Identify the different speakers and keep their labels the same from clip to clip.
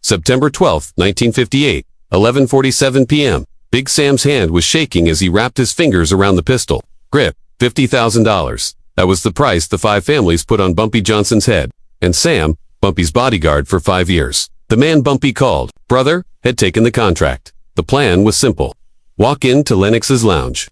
Speaker 1: September 12, 1958, 11:47 p.m. Big Sam's hand was shaking as he wrapped his fingers around the pistol. Grip, $50,000. That was the price the five families put on Bumpy Johnson's head. And Sam, Bumpy's bodyguard for 5 years. The man Bumpy called brother had taken the contract. The plan was simple. Walk into Lennox's lounge.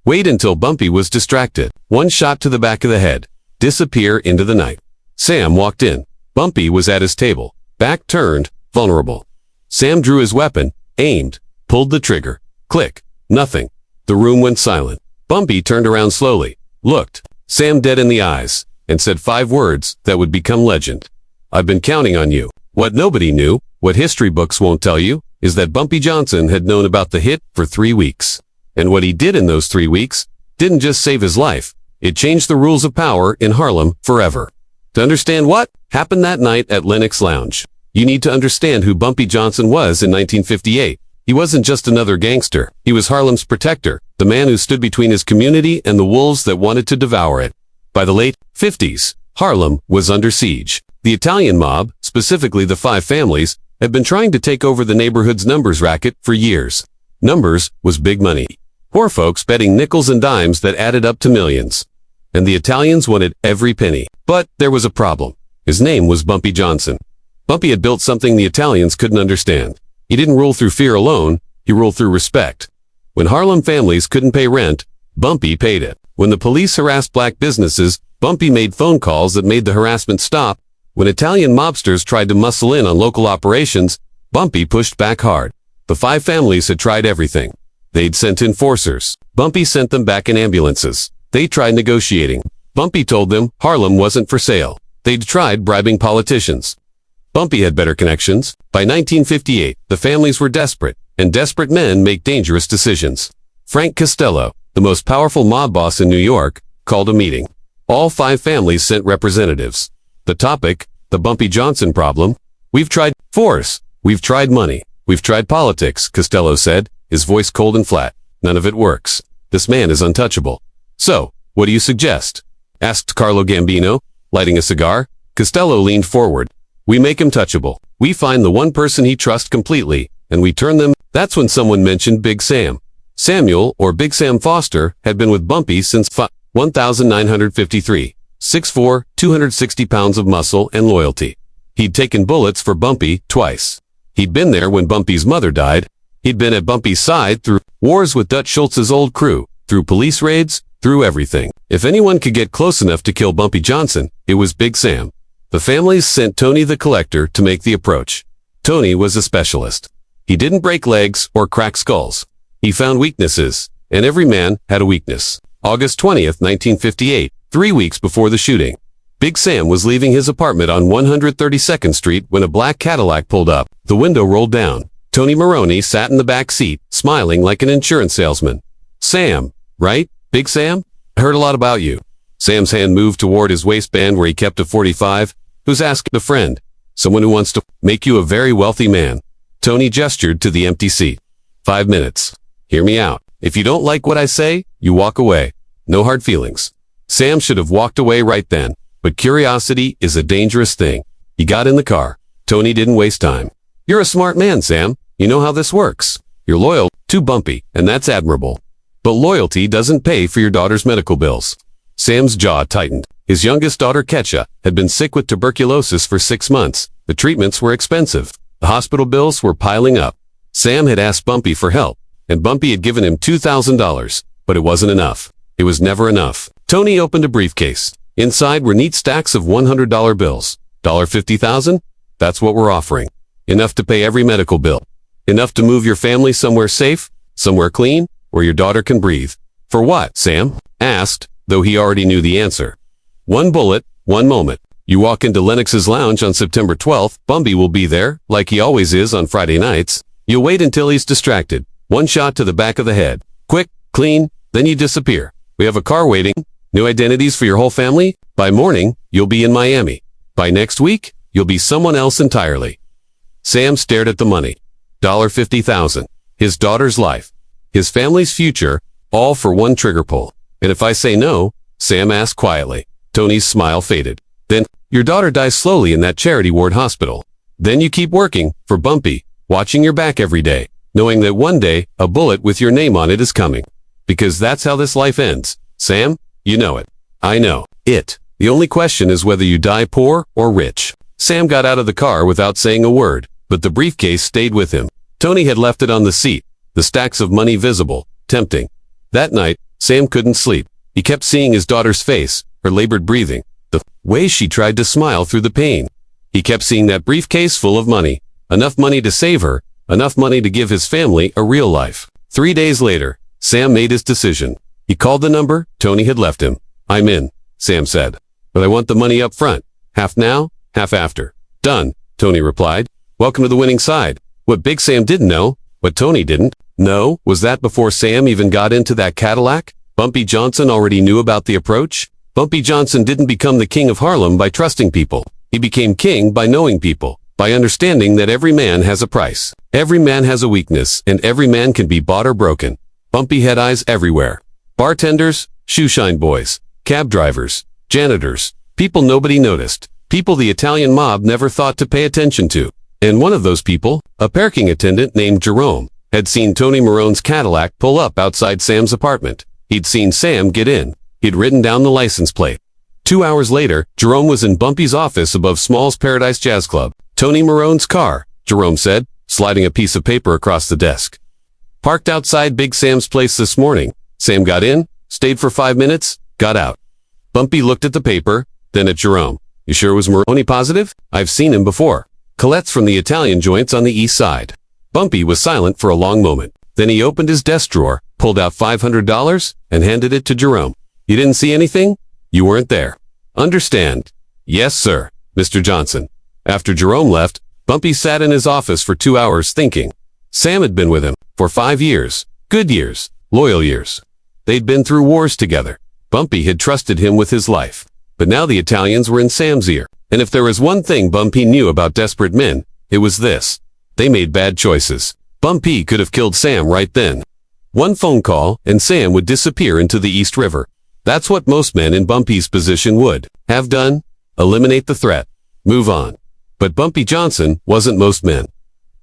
Speaker 1: Wait until Bumpy was distracted. One shot to the back of the head. Disappear into the night. Sam walked in. Bumpy was at his table. Back turned, vulnerable. Sam drew his weapon, aimed, pulled the trigger. Click. Nothing. The room went silent. Bumpy turned around slowly, looked Sam dead in the eyes, and said 5 words that would become legend. I've been counting on you. What nobody knew, what history books won't tell you, is that Bumpy Johnson had known about the hit for 3 weeks. And what he did in those 3 weeks didn't just save his life, it changed the rules of power in Harlem forever. To understand what happened that night at Lennox Lounge, you need to understand who Bumpy Johnson was in 1958. He wasn't just another gangster. He was Harlem's protector, the man who stood between his community and the wolves that wanted to devour it. By the late 50s, Harlem was under siege. The Italian mob, specifically the five families, had been trying to take over the neighborhood's numbers racket for years. Numbers was big money. Poor folks betting nickels and dimes that added up to millions. And the Italians wanted every penny. But there was a problem. His name was Bumpy Johnson. Bumpy had built something the Italians couldn't understand. He didn't rule through fear alone, he ruled through respect. When Harlem families couldn't pay rent, Bumpy paid it. When the police harassed black businesses, Bumpy made phone calls that made the harassment stop. When Italian mobsters tried to muscle in on local operations, Bumpy pushed back hard. The five families had tried everything. They'd sent enforcers. Bumpy sent them back in ambulances. They tried negotiating. Bumpy told them Harlem wasn't for sale. They'd tried bribing politicians. Bumpy had better connections. By 1958, the families were desperate, and desperate men make dangerous decisions. Frank Costello, the most powerful mob boss in New York, called a meeting. All five families sent representatives. The topic, the Bumpy Johnson problem. We've tried force. We've tried money. We've tried politics, Costello said, his voice cold and flat. None of it works. This man is untouchable. So, what do you suggest? Asked Carlo Gambino, lighting a cigar. Costello leaned forward. We make him touchable. We find the one person he trusts completely, and we turn them. That's when someone mentioned Big Sam. Samuel, or Big Sam Foster, had been with Bumpy since 1953. 6'4", 260 pounds of muscle and loyalty. He'd taken bullets for Bumpy twice. He'd been there when Bumpy's mother died. He'd been at Bumpy's side through wars with Dutch Schultz's old crew, through police raids, through everything. If anyone could get close enough to kill Bumpy Johnson, it was Big Sam. The families sent Tony the collector to make the approach. Tony was a specialist. He didn't break legs or crack skulls. He found weaknesses, and every man had a weakness. August 20th, 1958, 3 weeks before the shooting. Big Sam was leaving his apartment on 132nd Street when a black Cadillac pulled up. The window rolled down. Tony Maroney sat in the back seat, smiling like an insurance salesman. Sam, right? Big Sam? I heard a lot about you. Sam's hand moved toward his waistband where he kept a .45. Who's asking? A friend. Someone who wants to make you a very wealthy man. Tony gestured to the empty seat. 5 minutes. Hear me out. If you don't like what I say, you walk away. No hard feelings. Sam should have walked away right then, but curiosity is a dangerous thing. He got in the car. Tony didn't waste time. You're a smart man, Sam. You know how this works. You're loyal to Bumpy, and that's admirable. But loyalty doesn't pay for your daughter's medical bills. Sam's jaw tightened. His youngest daughter, Ketcha, had been sick with tuberculosis for 6 months. The treatments were expensive. The hospital bills were piling up. Sam had asked Bumpy for help, and Bumpy had given him $2,000, but it wasn't enough. It was never enough. Tony opened a briefcase. Inside were neat stacks of $100 bills. $50,000? That's what we're offering. Enough to pay every medical bill. Enough to move your family somewhere safe, somewhere clean, where your daughter can breathe. For what? Sam asked, though he already knew the answer. 1 bullet, 1 moment. You walk into Lennox's lounge on September 12th, Bumpy will be there, like he always is on Friday nights. You'll wait until he's distracted. 1 shot to the back of the head. Quick, clean, then you disappear. We have a car waiting. New identities for your whole family? By morning, you'll be in Miami. By next week, you'll be someone else entirely. Sam stared at the money. $50,000. His daughter's life. His family's future, all for 1 trigger pull. And if I say no? Sam asked quietly. Tony's smile faded. Then, your daughter dies slowly in that charity ward hospital. Then you keep working for Bumpy, watching your back every day, knowing that one day a bullet with your name on it is coming. Because that's how this life ends. Sam, you know it. I know it. The only question is whether you die poor or rich. Sam got out of the car without saying a word, but the briefcase stayed with him. Tony had left it on the seat, the stacks of money visible, tempting. That night, Sam couldn't sleep. He kept seeing his daughter's face, her labored breathing, the way she tried to smile through the pain. He kept seeing that briefcase full of money, enough money to save her, enough money to give his family a real life. 3 days later, Sam made his decision. He called the number Tony had left him. I'm in, Sam said. But I want the money up front. Half now, half after. Done, Tony replied. Welcome to the winning side. What Big Sam didn't know, what Tony didn't know, was that before Sam even got into that Cadillac, Bumpy Johnson already knew about the approach. Bumpy Johnson didn't become the king of Harlem by trusting people. He became king by knowing people, by understanding that every man has a price. Every man has a weakness, and every man can be bought or broken. Bumpy had eyes everywhere. Bartenders, shoeshine boys, cab drivers, janitors, people nobody noticed, people the Italian mob never thought to pay attention to. And one of those people, a parking attendant named Jerome, had seen Tony Marone's Cadillac pull up outside Sam's apartment. He'd seen Sam get in. He'd written down the license plate. 2 hours later, Jerome was in Bumpy's office above Small's Paradise Jazz Club. Tony Marone's car, Jerome said, sliding a piece of paper across the desk. Parked outside Big Sam's place this morning. Sam got in, stayed for 5 minutes, got out. Bumpy looked at the paper, then at Jerome. You sure it was Marone positive? I've seen him before. Colette's from the Italian joints on the east side. Bumpy was silent for a long moment. Then he opened his desk drawer, pulled out $500, and handed it to Jerome. You didn't see anything? You weren't there. Understand? Yes, sir, Mr. Johnson. After Jerome left, Bumpy sat in his office for 2 hours thinking. Sam had been with him for 5 years. Good years. Loyal years. They'd been through wars together. Bumpy had trusted him with his life. But now the Italians were in Sam's ear. And if there was one thing Bumpy knew about desperate men, it was this. They made bad choices. Bumpy could have killed Sam right then. One phone call, and Sam would disappear into the East River. That's what most men in Bumpy's position would have done. Eliminate the threat. Move on. But Bumpy Johnson wasn't most men.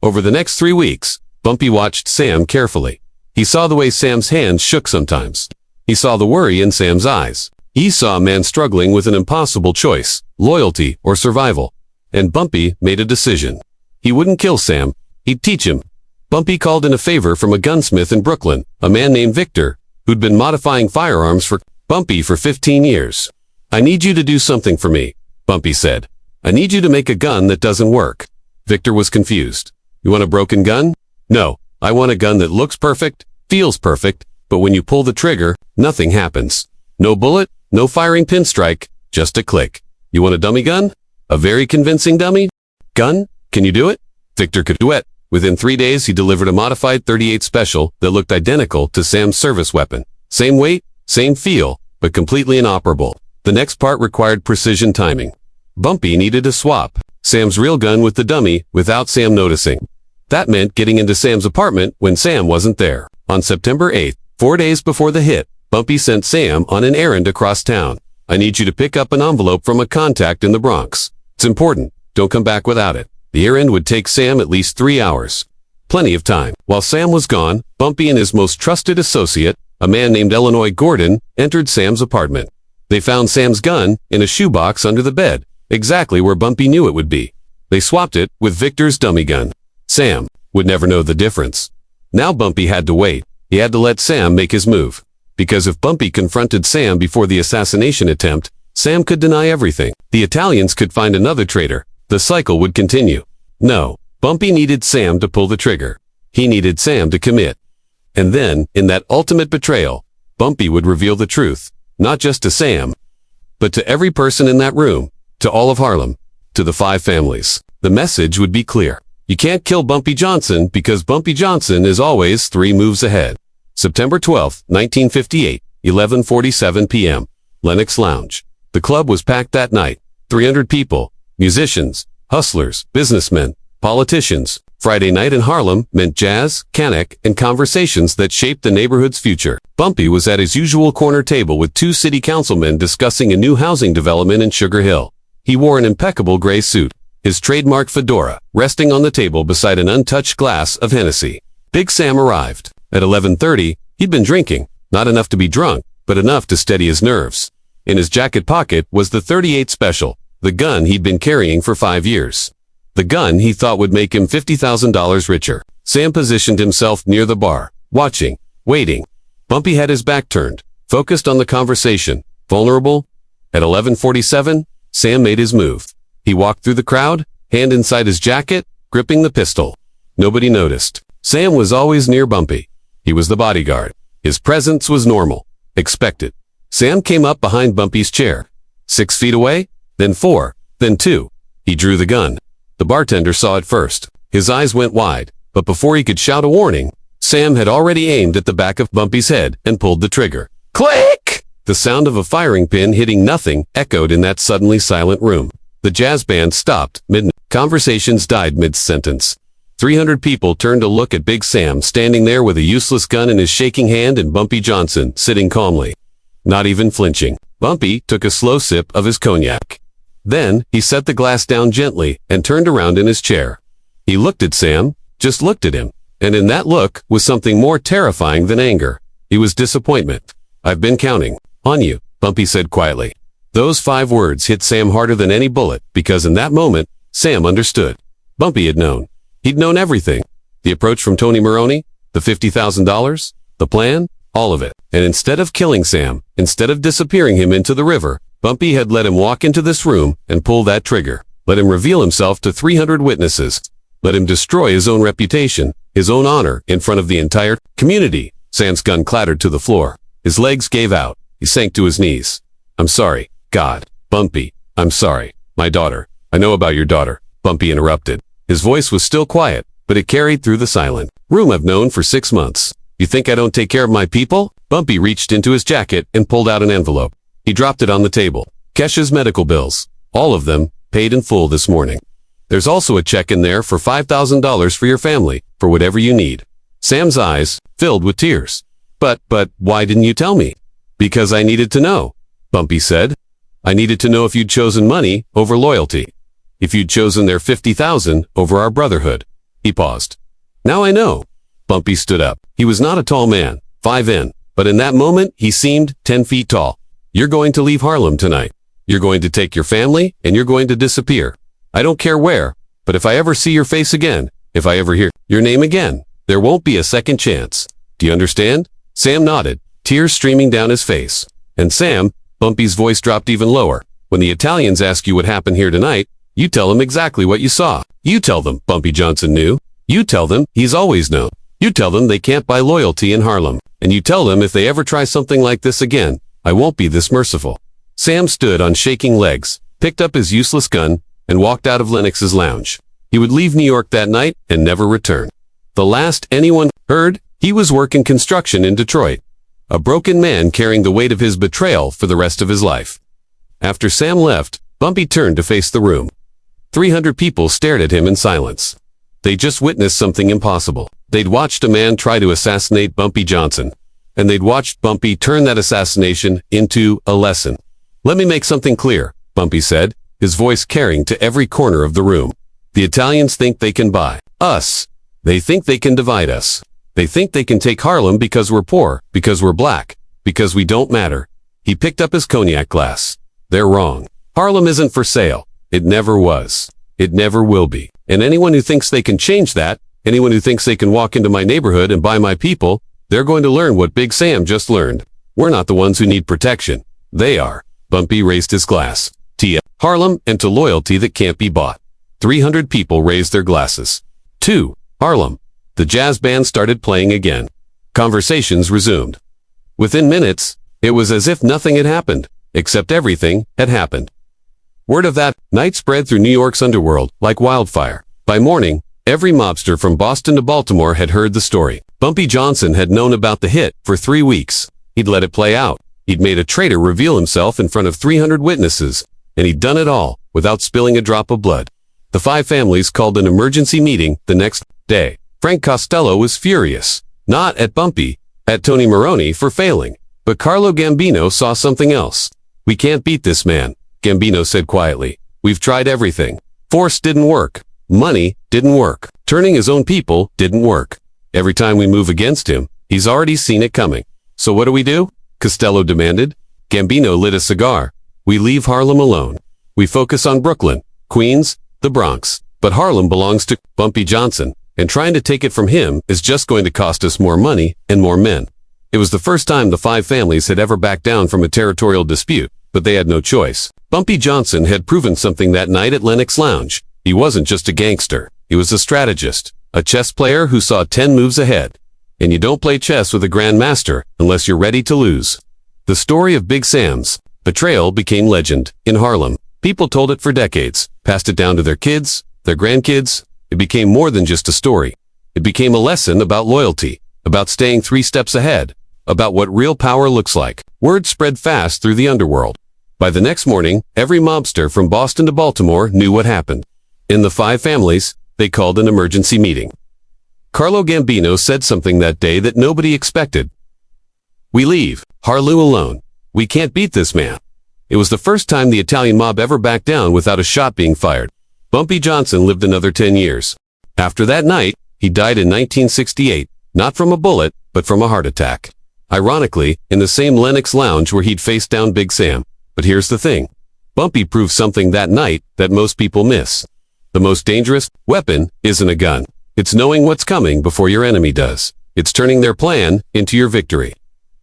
Speaker 1: Over the next 3 weeks, Bumpy watched Sam carefully. He saw the way Sam's hands shook sometimes. He saw the worry in Sam's eyes. He saw a man struggling with an impossible choice, loyalty or survival. And Bumpy made a decision. He wouldn't kill Sam. He'd teach him. Bumpy called in a favor from a gunsmith in Brooklyn, a man named Victor, who'd been modifying firearms for Bumpy for 15 years. I need you to do something for me, Bumpy said. I need you to make a gun that doesn't work. Victor was confused. You want a broken gun? No, I want a gun that looks perfect, feels perfect, but when you pull the trigger, nothing happens. No bullet, no firing pin strike, just a click. You want a dummy gun? A very convincing dummy gun? Can you do it? Victor could do it. Within 3 days, he delivered a modified .38 Special that looked identical to Sam's service weapon. Same weight, same feel, but completely inoperable. The next part required precision timing. Bumpy needed to swap Sam's real gun with the dummy without Sam noticing. That meant getting into Sam's apartment when Sam wasn't there. On September 8th, 4 days before the hit, Bumpy sent Sam on an errand across town. I need you to pick up an envelope from a contact in the Bronx. It's important. Don't come back without it. The errand would take Sam at least 3 hours. Plenty of time. While Sam was gone, Bumpy and his most trusted associate, a man named Illinois Gordon, entered Sam's apartment. They found Sam's gun in a shoebox under the bed, exactly where Bumpy knew it would be. They swapped it with Victor's dummy gun. Sam would never know the difference. Now Bumpy had to wait. He had to let Sam make his move. Because if Bumpy confronted Sam before the assassination attempt, Sam could deny everything. The Italians could find another traitor. The cycle would continue. No, Bumpy needed Sam to pull the trigger. He needed Sam to commit. And then, in that ultimate betrayal, Bumpy would reveal the truth, not just to Sam, but to every person in that room, to all of Harlem, to the 5 families. The message would be clear. You can't kill Bumpy Johnson because Bumpy Johnson is always 3 moves ahead. September 12, 1958, 11:47 p.m. Lenox Lounge. The club was packed that night. 300 people. Musicians, hustlers, businessmen, politicians. Friday night in Harlem meant jazz, canic, and conversations that shaped the neighborhood's future. Bumpy was at his usual corner table with 2 city councilmen discussing a new housing development in Sugar Hill. He wore an impeccable gray suit, his trademark fedora, resting on the table beside an untouched glass of Hennessy. Big Sam arrived. At 11:30, he'd been drinking, not enough to be drunk, but enough to steady his nerves. In his jacket pocket was the .38 Special, the gun he'd been carrying for 5 years. The gun he thought would make him $50,000 richer. Sam positioned himself near the bar, watching, waiting. Bumpy had his back turned, focused on the conversation, vulnerable. At 11:47, Sam made his move. He walked through the crowd, hand inside his jacket, gripping the pistol. Nobody noticed. Sam was always near Bumpy. He was the bodyguard. His presence was normal, expected. Sam came up behind Bumpy's chair. 6 feet away, then 4, then 2. He drew the gun. The bartender saw it first. His eyes went wide, but before he could shout a warning, Sam had already aimed at the back of Bumpy's head and pulled the trigger. Click! The sound of a firing pin hitting nothing echoed in that suddenly silent room. The jazz band stopped mid. Conversations died mid-sentence. 300 people turned to look at Big Sam standing there with a useless gun in his shaking hand and Bumpy Johnson sitting calmly, not even flinching. Bumpy took a slow sip of his cognac. Then, he set the glass down gently and turned around in his chair. He looked at Sam, just looked at him, and in that look was something more terrifying than anger. It was disappointment. I've been counting on you, Bumpy said quietly. Those 5 words hit Sam harder than any bullet, because in that moment, Sam understood. Bumpy had known. He'd known everything. The approach from Tony Maroney, the $50,000, the plan, all of it. And instead of killing Sam, instead of disappearing him into the river, Bumpy had let him walk into this room and pull that trigger. Let him reveal himself to 300 witnesses. Let him destroy his own reputation, his own honor, in front of the entire community. Sam's gun clattered to the floor. His legs gave out. He sank to his knees. I'm sorry, God. Bumpy, I'm sorry. My daughter. I know about your daughter, Bumpy interrupted. His voice was still quiet, but it carried through the silent room. I've known for 6 months. You think I don't take care of my people? Bumpy reached into his jacket and pulled out an envelope. He dropped it on the table. Kesha's medical bills. All of them, paid in full this morning. There's also a check in there for $5,000 for your family, for whatever you need. Sam's eyes filled with tears. But why didn't you tell me? Because I needed to know, Bumpy said. I needed to know if you'd chosen money over loyalty. If you'd chosen their $50,000 over our brotherhood. He paused. Now I know. Bumpy stood up. He was not a tall man, 5'10", but in that moment he seemed 10 feet tall. You're going to leave Harlem tonight. You're going to take your family and you're going to disappear. I don't care where, but if I ever see your face again, if I ever hear your name again, there won't be a second chance. Do you understand? Sam nodded, tears streaming down his face. And Sam, Bumpy's voice dropped even lower. When the Italians ask you what happened here tonight, you tell them exactly what you saw. You tell them Bumpy Johnson knew. You tell them he's always known. You tell them they can't buy loyalty in Harlem. And you tell them if they ever try something like this again, I won't be this merciful. Sam stood on shaking legs, picked up his useless gun, and walked out of Lennox's lounge. He would leave New York that night and never return. The last anyone heard, he was working construction in Detroit. A broken man carrying the weight of his betrayal for the rest of his life. After Sam left, Bumpy turned to face the room. 300 people stared at him in silence. They just witnessed something impossible. They'd watched a man try to assassinate Bumpy Johnson. And they'd watched Bumpy turn that assassination into a lesson. Let me make something clear, Bumpy said, his voice carrying to every corner of the room. The Italians think they can buy us. They think they can divide us. They think they can take Harlem because we're poor, because we're black, because we don't matter. He picked up his cognac glass. They're wrong. Harlem isn't for sale. It never was. It never will be. And anyone who thinks they can change that, anyone who thinks they can walk into my neighborhood and buy my people, they're going to learn what Big Sam just learned. We're not the ones who need protection. They are. Bumpy raised his glass. To Harlem and to loyalty that can't be bought. 300 people raised their glasses. To Harlem. The jazz band started playing again. Conversations resumed. Within minutes, it was as if nothing had happened, except everything had happened. Word of that night spread through New York's underworld like wildfire. By morning, every mobster from Boston to Baltimore had heard the story. Bumpy Johnson had known about the hit for 3 weeks. He'd let it play out. He'd made a traitor reveal himself in front of 300 witnesses, and he'd done it all without spilling a drop of blood. The 5 families called an emergency meeting the next day. Frank Costello was furious, not at Bumpy, at Tony Maroney for failing, but Carlo Gambino saw something else. We can't beat this man, Gambino said quietly. We've tried everything. Force didn't work. Money didn't work. Turning his own people didn't work. Every time we move against him, he's already seen it coming. So what do? Costello demanded. Gambino lit a cigar. We leave Harlem alone. We focus on Brooklyn, Queens, the Bronx. But Harlem belongs to Bumpy Johnson, and trying to take it from him is just going to cost us more money and more men. It was the first time the 5 families had ever backed down from a territorial dispute, but they had no choice. Bumpy Johnson had proven something that night at Lenox Lounge. He wasn't just a gangster. He was a strategist, a chess player who saw 10 moves ahead. And you don't play chess with a grandmaster unless you're ready to lose. The story of Big Sam's betrayal became legend in Harlem. People told it for decades, passed it down to their kids, their grandkids. It became more than just a story. It became a lesson about loyalty, about staying 3 steps ahead, about what real power looks like. Word spread fast through the underworld. By the next morning, every mobster from Boston to Baltimore knew what happened. In the 5 families, they called an emergency meeting. Carlo Gambino said something that day that nobody expected. We leave Harlem alone. We can't beat this man. It was the first time the Italian mob ever backed down without a shot being fired. Bumpy Johnson lived another 10 years. After that night, he died in 1968, not from a bullet, but from a heart attack. Ironically, in the same Lenox Lounge where he'd faced down Big Sam. But here's the thing. Bumpy proved something that night that most people miss. The most dangerous weapon isn't a gun. It's knowing what's coming before your enemy does. It's turning their plan into your victory.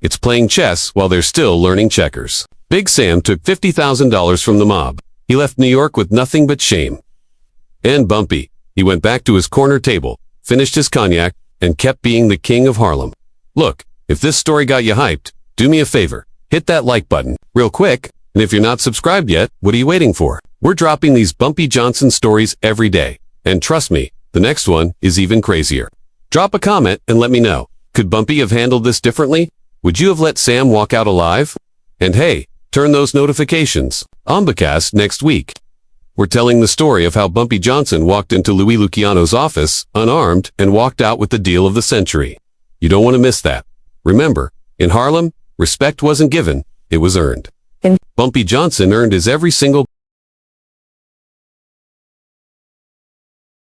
Speaker 1: It's playing chess while they're still learning checkers. Big Sam took $50,000 from the mob. He left New York with nothing but shame. And Bumpy, he went back to his corner table, finished his cognac, and kept being the king of Harlem. Look, if this story got you hyped, do me a favor. Hit that like button, real quick. And if you're not subscribed yet, what are you waiting for? We're dropping these Bumpy Johnson stories every day. And trust me, the next one is even crazier. Drop a comment and let me know. Could Bumpy have handled this differently? Would you have let Sam walk out alive? And hey, turn those notifications on because next week, we're telling the story of how Bumpy Johnson walked into Louis Luciano's office, unarmed, and walked out with the deal of the century. You don't want to miss that. Remember, in Harlem, respect wasn't given, it was earned. Bumpy Johnson earned his every single